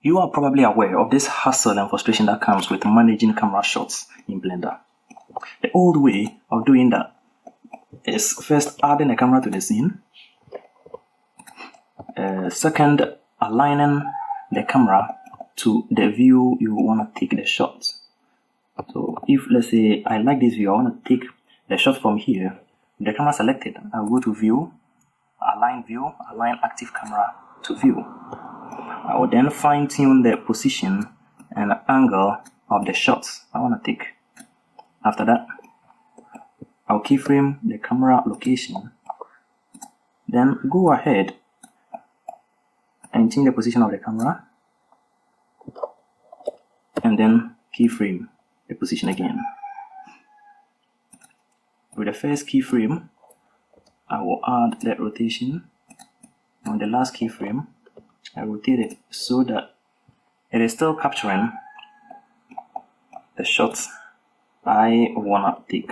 You are probably aware of this hassle and frustration that comes with managing camera shots in Blender. The old way of doing that is first adding a camera to the scene, second aligning the camera to the view you want to take the shot. So if, let's say, I like this view, I want to take the shot from here, the camera selected, I'll go to view, align active camera to view. I will then fine tune the position and angle of the shots I want to take. After that, I'll keyframe the camera location, then go ahead and change the position of the camera, and then keyframe the position again. With the first keyframe, I will add the rotation. On the last keyframe, I rotate it so that it is still capturing the shots I wanna take.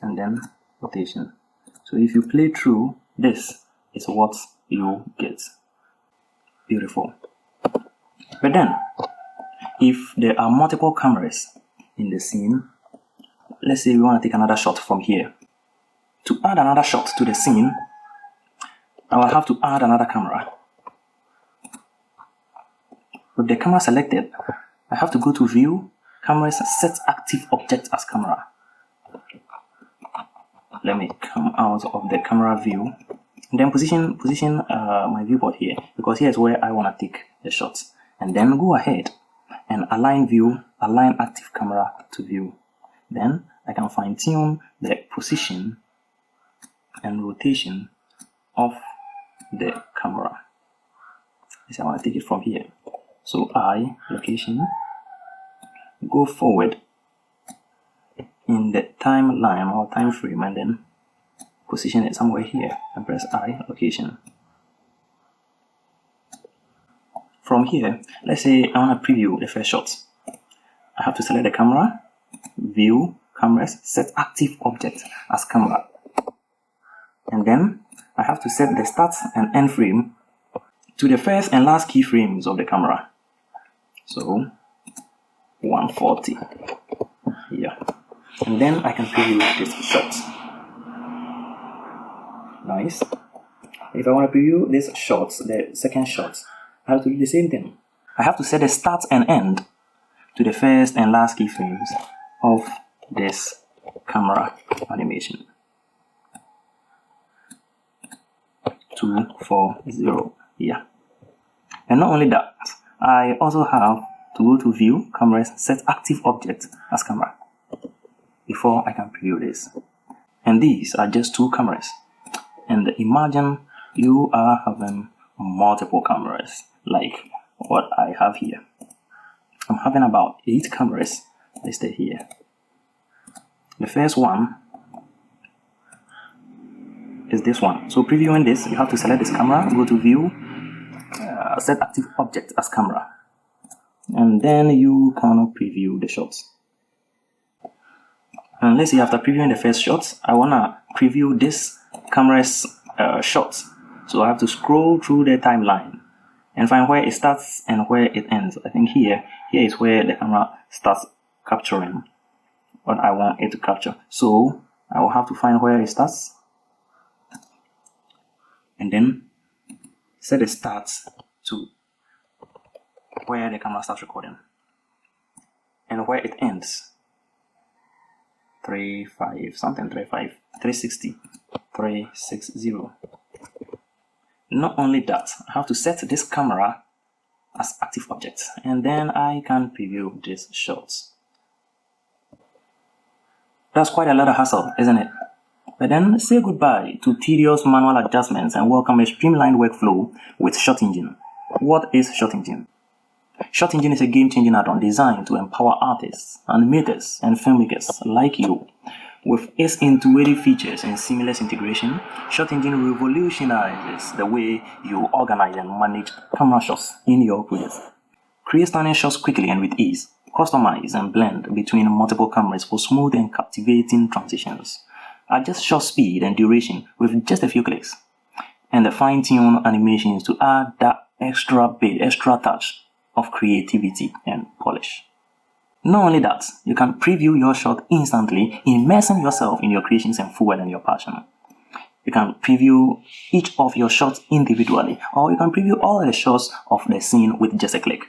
And then rotation. So if you play through, this is what you get. Beautiful. But then, if there are multiple cameras in the scene, let's say we want to take another shot from here. To add another shot to the scene, I will have to add another camera. With the camera selected, I have to go to View, Cameras, Set Active Object as Camera. Let me come out of the camera view. And then position my viewport here, because here is where I want to take the shots. And then go ahead and align View, align Active Camera to View. Then I can fine tune the position and rotation of the camera. So I want to take it from here. So location, go forward in the timeline or time frame, and then position it somewhere here and press I, location. From here, let's say I want to preview the first shot. I have to select the camera, View, Cameras, Set Active Object as Camera. And then I have to set the start and end frame to the first and last keyframes of the camera. So 140 here. And then I can preview this shot. Nice. If I want to preview this shot, the second shot, I have to do the same thing. I have to set the start and end to the first and last keyframes of this camera animation. 240 here. And not only that, I also have to go to View, Cameras, Set Active Object as Camera before I can preview this. And these are just two cameras. And imagine you are having multiple cameras like what I have here. I'm having about 8 cameras listed here. The first one is this one. So previewing this, you have to select this camera, go to View, Set Active Object as Camera, and then you can preview the shots. And let's say after previewing the first shots, I want to preview this camera's shots. So I have to scroll through the timeline and find where it starts and where it ends. I think here is where the camera starts capturing what I want it to capture. So I will have to find where it starts and then set the start to where the camera starts recording and where it ends. 360. Not only that, I have to set this camera as active object, and then I can preview these shots. That's quite a lot of hassle, isn't it? But then say goodbye to tedious manual adjustments and welcome a streamlined workflow with Shot Engine. What is Shot Engine? Shot Engine is a game-changing add-on designed to empower artists, animators, and filmmakers like you. With its intuitive features and seamless integration, Shot Engine revolutionizes the way you organize and manage camera shots in your projects. Create stunning shots quickly and with ease. Customize and blend between multiple cameras for smooth and captivating transitions. Adjust shot speed and duration with just a few clicks. and the fine-tune animations to add that extra bit, extra touch of creativity and polish. Not only that, you can preview your shot instantly, immersing yourself in your creations and fueling your passion. You can preview each of your shots individually, or you can preview all the shots of the scene with just a click.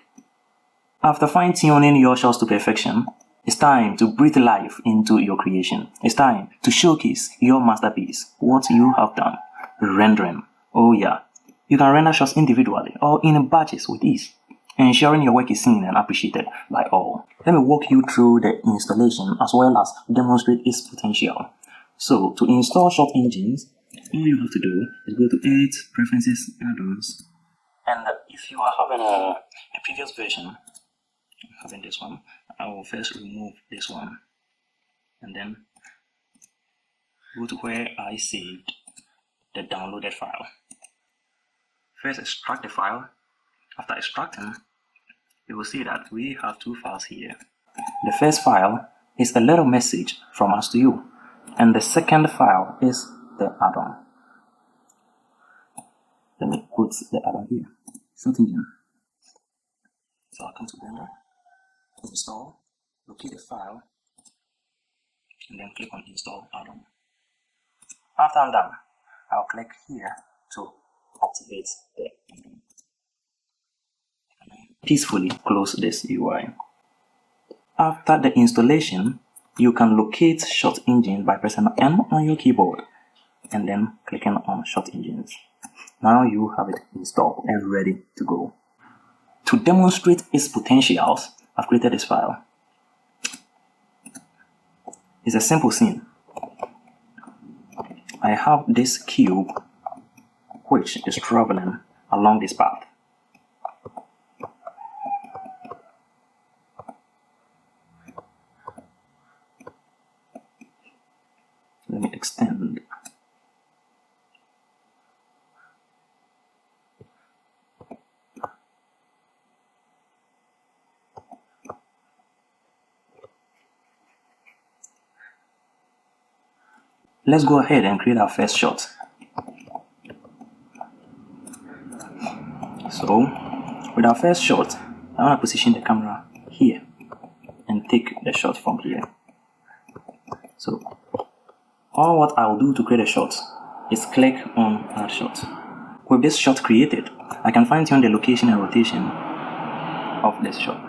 After fine-tuning your shots to perfection, it's time to breathe life into your creation. It's time to showcase your masterpiece, what you have done. Rendering. Oh yeah, you can render shots individually or in batches with ease, ensuring your work is seen and appreciated by all. Let me walk you through the installation as well as demonstrate its potential. So, to install shot engines, all you have to do is go to Edit, Preferences, Add-ons, and if you are having a previous version, having this one, I will first remove this one and then go to where I saved the downloaded file. First extract the file. After extracting, you will see that we have two files here. The first file is a little message from us to you, and the second file is the add-on. Let me put the add-on here. Something here. So I'll come to Blender, install, locate the file, and then click on install add-on. After I'm done, I'll click here to activate the add-on. Peacefully close this UI. After the installation, you can locate shot engine by pressing M on your keyboard and then clicking on shot engines. Now you have it installed and ready to go. To demonstrate its potentials, I've created this file. It's a simple scene. I have this cube which is traveling along this path. Let me extend. Let's go ahead and create our first shot. So, with our first shot, I want to position the camera here and take the shot from here. So, all what I will do to create a shot is click on Add Shot. With this shot created, I can fine-tune the location and rotation of this shot.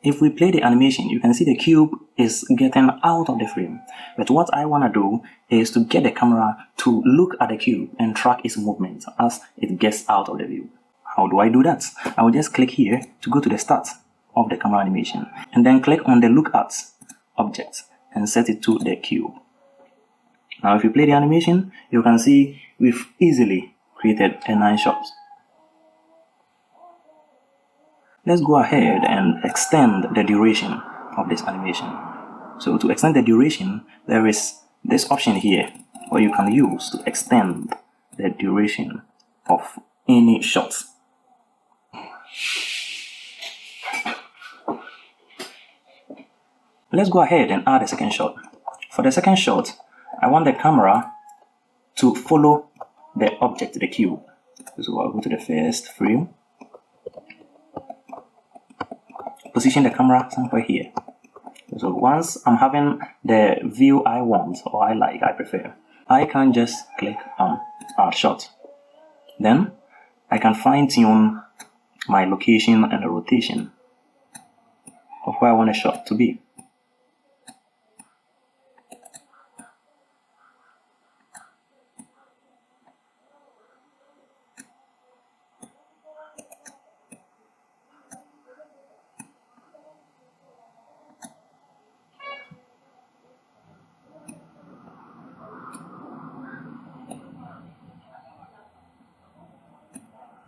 If we play the animation, you can see the cube is getting out of the frame. But what I want to do is to get the camera to look at the cube and track its movement as it gets out of the view. How do I do that? I will just click here to go to the start of the camera animation and then click on the look at object and set it to the cube. Now if you play the animation, you can see we've easily created a nice shot. Let's go ahead and extend the duration of this animation. So to extend the duration, there is this option here where you can use to extend the duration of any shot. Let's go ahead and add a second shot. For the second shot, I want the camera to follow the object, the cube. So I'll go to the first frame, position the camera somewhere here. So once I'm having the view I want or I like, I prefer, I can just click on Add Shot. Then I can fine-tune my location and the rotation of where I want a shot to be.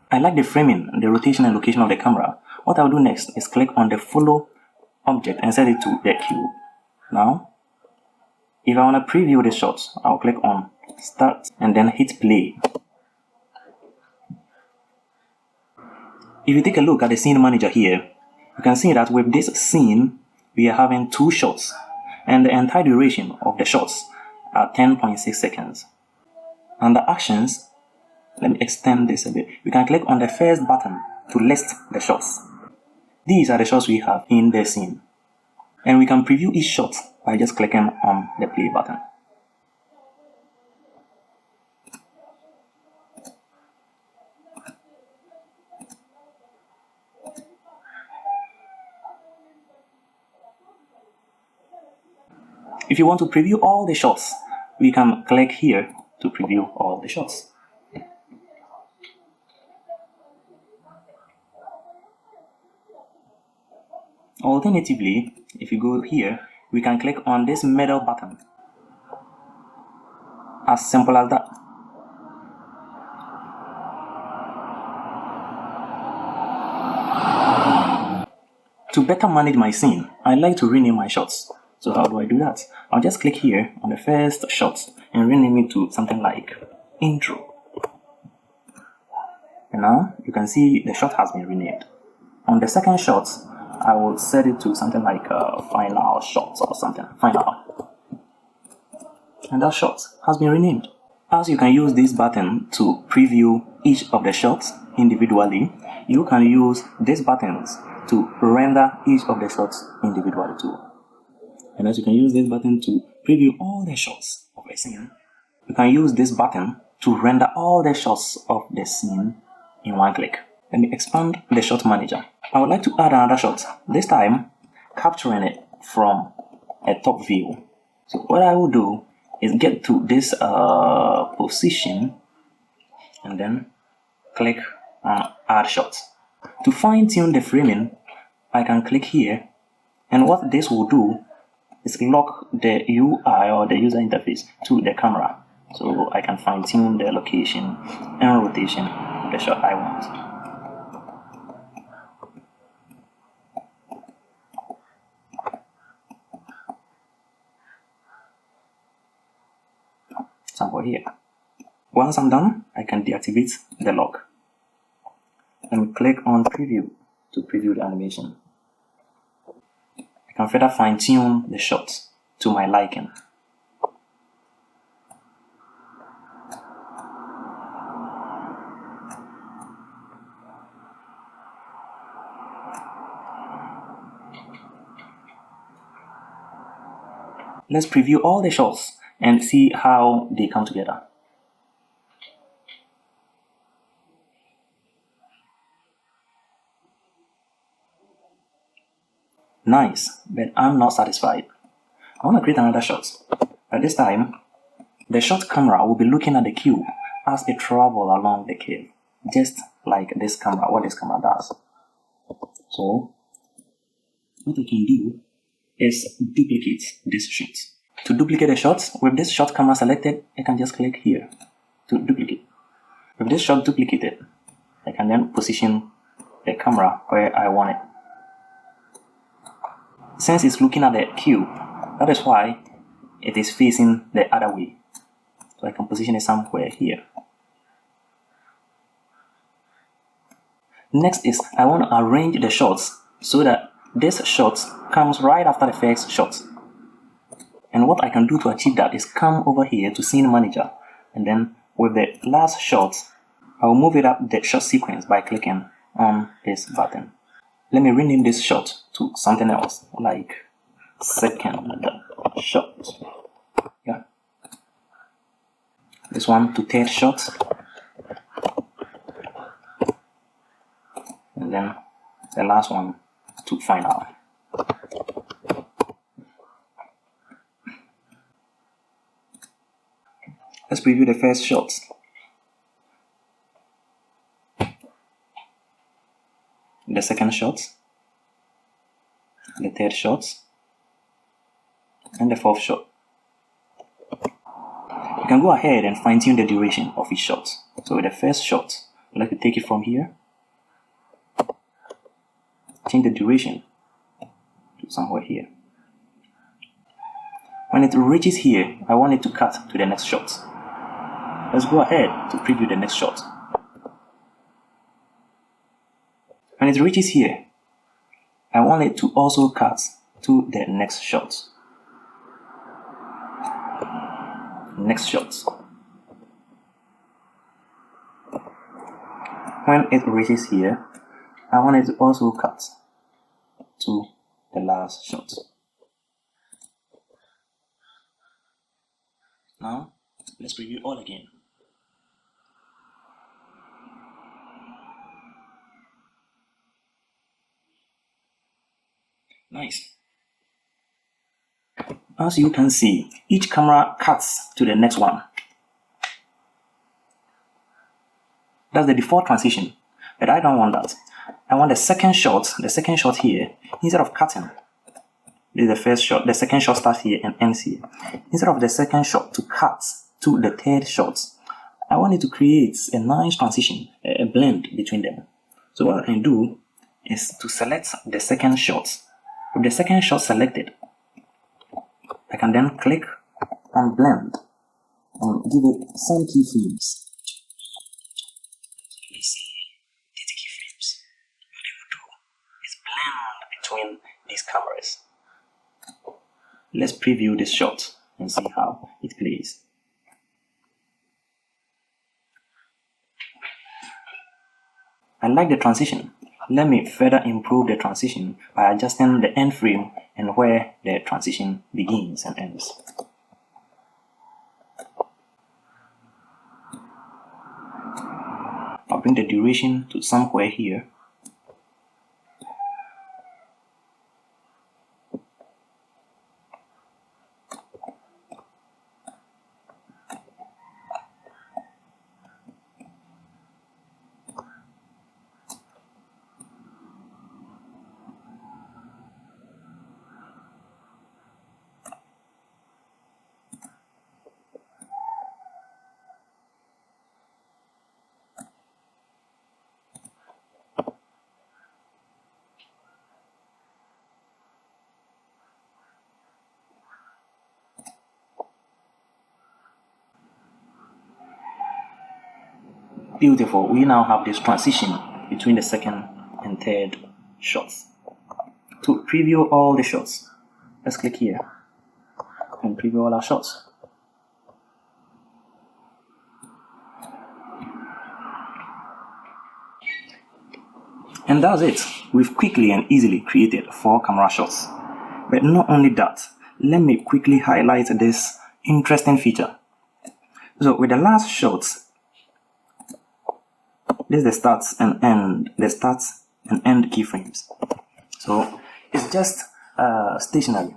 I like the framing, the rotation and location of the camera. What I'll do next is click on the follow object and set it to the cube. Now, if I want to preview the shot, I'll click on start and then hit play. If you take a look at the scene manager here, you can see that with this scene, we are having two shots and the entire duration of the shots at 10.6 seconds. Under actions, let me extend this a bit. We can click on the first button to list the shots. These are the shots we have in the scene. And we can preview each shot by just clicking on the play button. If you want to preview all the shots, we can click here to preview all the shots. Alternatively, if you go here, we can click on this middle button. As simple as that. To better manage my scene, I like to rename my shots. So how do I do that? I'll just click here on the first shot and rename it to something like intro. And now you can see the shot has been renamed. On the second shot, I will set it to something like final shots or something. Final. And that shot has been renamed. As you can use this button to preview each of the shots individually, you can use these buttons to render each of the shots individually too. And as you can use this button to preview all the shots of a scene, you can use this button to render all the shots of the scene in one click. Let me expand the shot manager. I would like to add another shot, this time capturing it from a top view. So what I will do is get to this position and then click on add shots. To fine tune the framing, I can click here, and what this will do is lock the UI or the user interface to the camera, so I can fine tune the location and rotation of the shot I want. Sample here. Once I'm done, I can deactivate the lock and click on preview to preview the animation. I can further fine tune the shots to my liking. Let's preview all the shots and see how they come together. Nice, but I'm not satisfied. I want to create another shot. At this time, the shot camera will be looking at the cube as it travels along the curve, just like this camera, what this camera does. So, what I can do is duplicate this shot. To duplicate the shots, with this shot camera selected, I can just click here to duplicate. With this shot duplicated, I can then position the camera where I want it. Since it's looking at the cube, that is why it is facing the other way. So I can position it somewhere here. Next is I want to arrange the shots so that this shot comes right after the first shot. And what I can do to achieve that is come over here to Scene Manager, and then with the last shot, I will move it up the shot sequence by clicking on this button. Let me rename this shot to something else, like second shot. Yeah. This one to third shot. And then the last one to final. Let's preview the first shot. The second shot, the third shot, and the fourth shot. You can go ahead and fine tune the duration of each shot. So with the first shot, I'd like to take it from here, change the duration to somewhere here. When it reaches here, I want it to cut to the next shot. Let's go ahead to preview the next shot. When it reaches here, I want it to also cut to the next shot. next shot. When it reaches here, I want it to also cut to the last shot. Now, let's preview all again. Nice. As you can see, each camera cuts to the next one. That's the default transition, but I don't want that. I want the second shot here, instead of cutting. This is the first shot, the second shot starts here and ends here. Instead of the second shot to cut to the third shot, I want it to create a nice transition, a blend between them. So what I can do is to select the second shot. With the second shot selected, I can then click on blend and give it some keyframes. You see 30 keyframes. What I will do is blend between these cameras. Let's preview this shot and see how it plays. I like the transition. Let me further improve the transition by adjusting the end frame and where the transition begins and ends. I'll bring the duration to somewhere here. Beautiful. We now have this transition between the second and third shots. To preview all the shots, let's click here and preview all our shots. And that's it. We've quickly and easily created 4 camera shots. But not only that, let me quickly highlight this interesting feature. So with the last shot, this is the starts and end keyframes. So it's just stationary.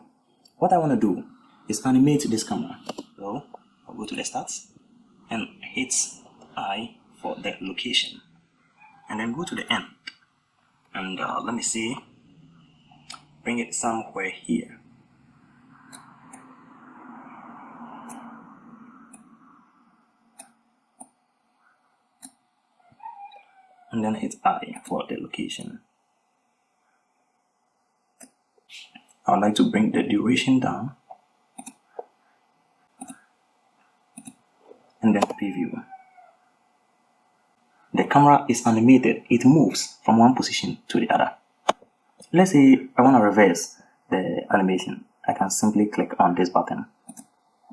What I want to do is animate this camera. So I'll go to the starts and hit I for the location, and then go to the end. And let me see, bring it somewhere here. And then hit I for the location. I would like to bring the duration down and then preview. The camera is animated, it moves from one position to the other. Let's say I want to reverse the animation. I can simply click on this button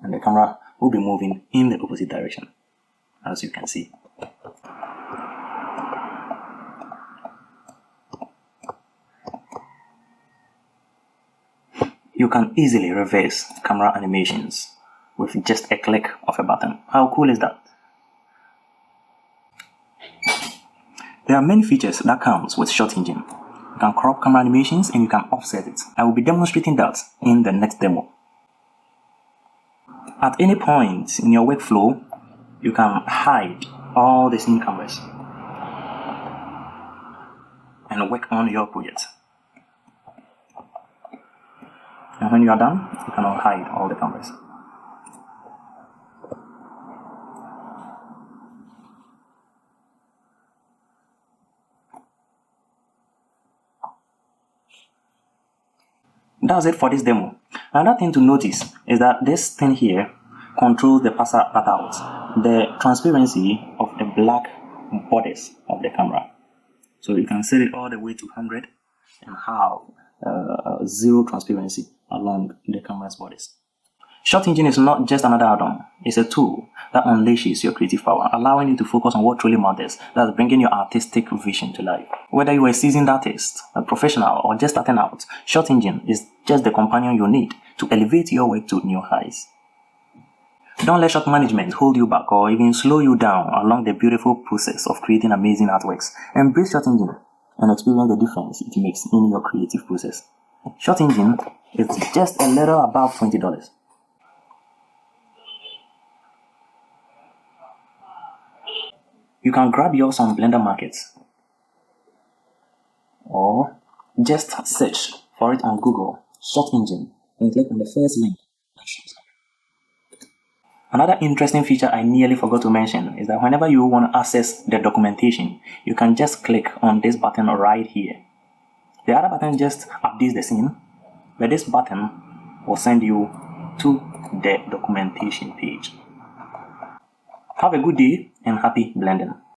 and the camera will be moving in the opposite direction, as you can see. You can easily reverse camera animations with just a click of a button. How cool is that? There are many features that comes with Shot Engine. You can crop camera animations and you can offset it. I will be demonstrating that in the next demo. At any point in your workflow, you can hide all the scene cameras and work on your project. And when you are done, you can hide all the cameras. That's it for this demo. Another thing to notice is that this thing here controls the passer cutout, the transparency of the black borders of the camera. So you can set it all the way to 100 and have zero transparency along the camera's borders. Shot Engine is not just another add-on, it's a tool that unleashes your creative power, allowing you to focus on what truly matters, that's bringing your artistic vision to life. Whether you are a seasoned artist, a professional, or just starting out, Shot Engine is just the companion you need to elevate your work to new heights. Don't let shot management hold you back or even slow you down along the beautiful process of creating amazing artworks. Embrace Shot Engine and experience the difference it makes in your creative process. Shot Engine is just a little above $20. You can grab yours on Blender Markets or just search for it on Google, Shot Engine, and click on the first link. Another interesting feature I nearly forgot to mention is that whenever you want to access the documentation, you can just click on this button right here. The other button just updates the scene, but this button will send you to the documentation page. Have a good day and happy blending.